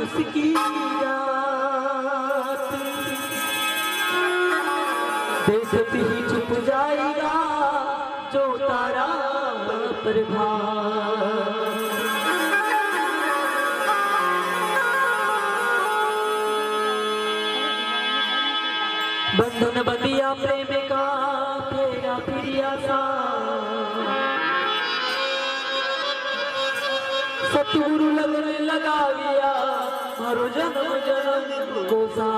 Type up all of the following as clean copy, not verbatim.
उसकी रात देखते ही छुप जाएगा जो तारा प्रभात। बंधन बंदिया प्रेम का फेरा फिरिया सा सतगुरु लगने लगा गया हरो जन्म जन्म को सा।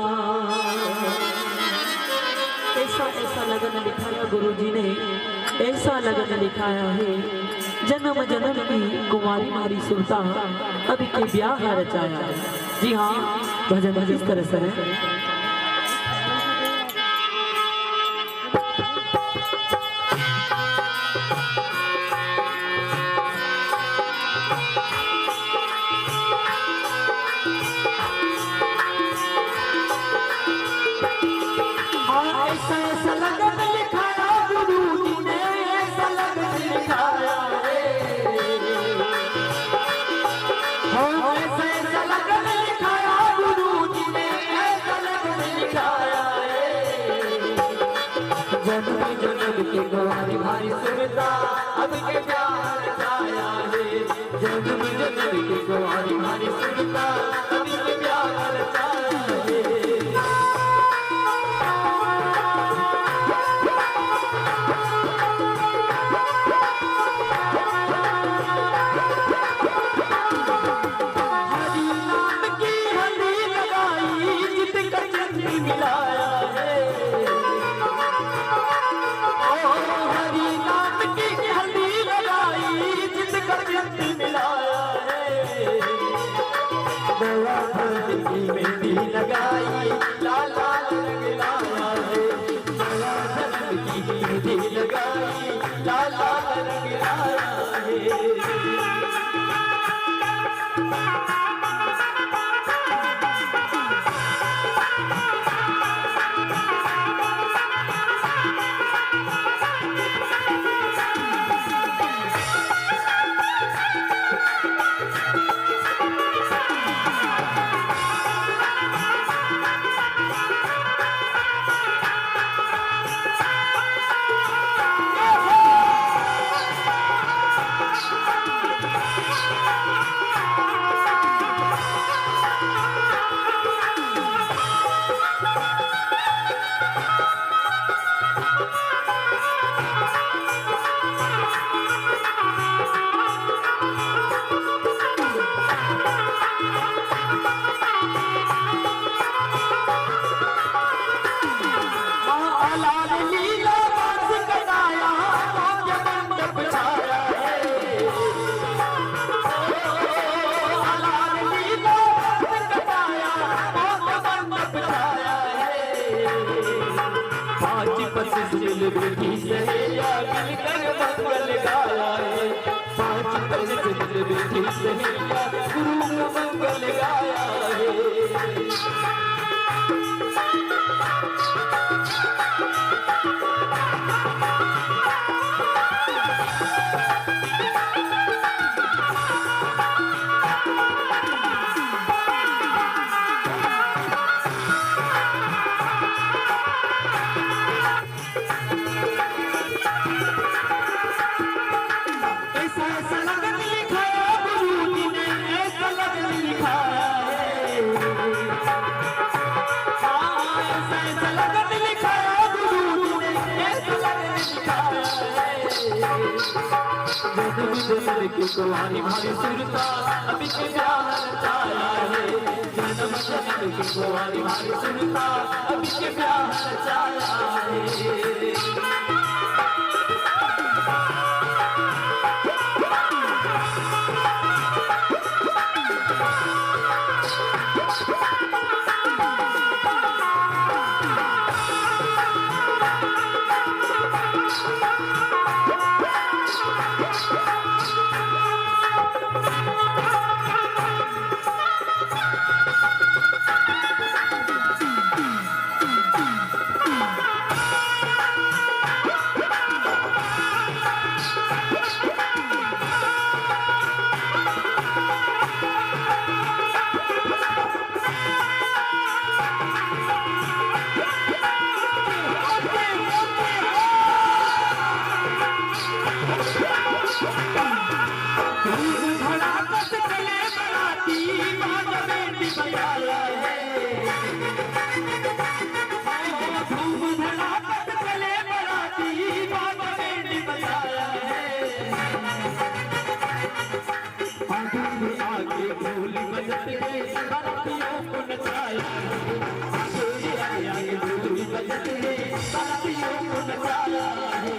ऐसा ऐसा लगन लिखाया गुरु जी ने, ऐसा लगन लिखाया है जन्म जन्म की कुमारी मारी सुनता अभी के ब्याह रचाया। जी हाँ, भजन इस तरह से है। ऐसा लगन लिखाया गुरु जी ने, ऐसा लगन लिखाया है। हाँ, ऐसा लगन लिखाया गुरु जी ने, ऐसा लगन लिखाया है। जन्म जन्म की गवारी भारी सुनता अब के प्यार छाया है। जन्म जन्म की गवारी भारी सुनता अब के प्यार छाया है। मेहंदी लगाई लाल लाल रंग लाया है। नया जन्म की मेहंदी लगाई लाल लाल रंग लाया है। बेटी सहेलिया मिलकर मंगल गाया है। पांच पल बेटी सहेलिया गुरु का मंगल गाया है। जन्म की कुंवारी भारी सुरता अभी के प्यार छाया है। जन्म जन्म की कुंवारी भारी सुरता अभी के प्यार छाया है। धूम धड़ाकत चले बराती बाज बेटी बजाया है धूम धड़ाकत चले बराती बाज बेटी बजाया है आगे आगे ढोल बजते बारातियों को नचाया आगे आगे ढोल बजते बारातियों को नचाया है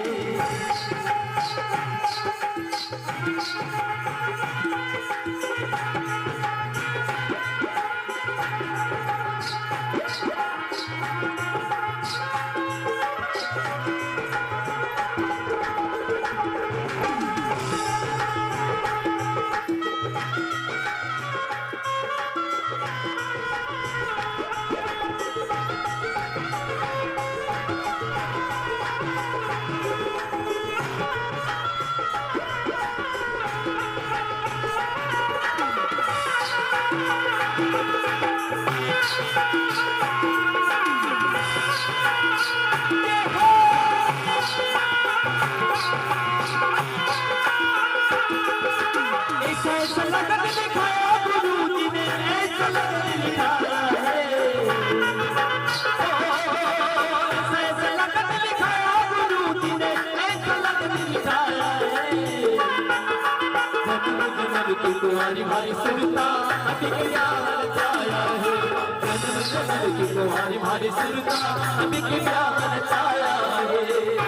ऐसा लगन दिखाया गुरु जी ने ऐसा लगन दिखाया है ऐसा लगन दिखाया गुरु जी ने ऐसा लगन दिखाया है जन्म जन्म की तुम्हारी भारी सुरता अभी क्या रचाया है जन्म जन्म की तुम्हारी भारी सुरता अभी क्या रचाया है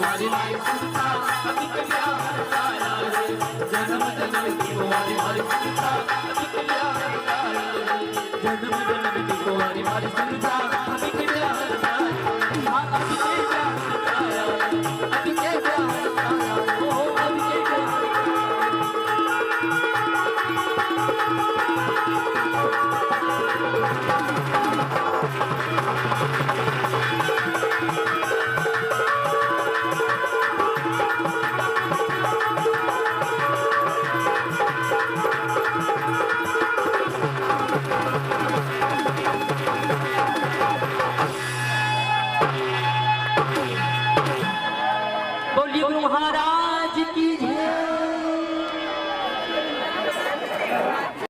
कुंवारी माई सुनता अधिक प्यार लाया रे जन्म जन्म की कुंवारी माई सुनता अधिक प्यार लाया रे जन्म जन्म की कुंवारी माई सुनता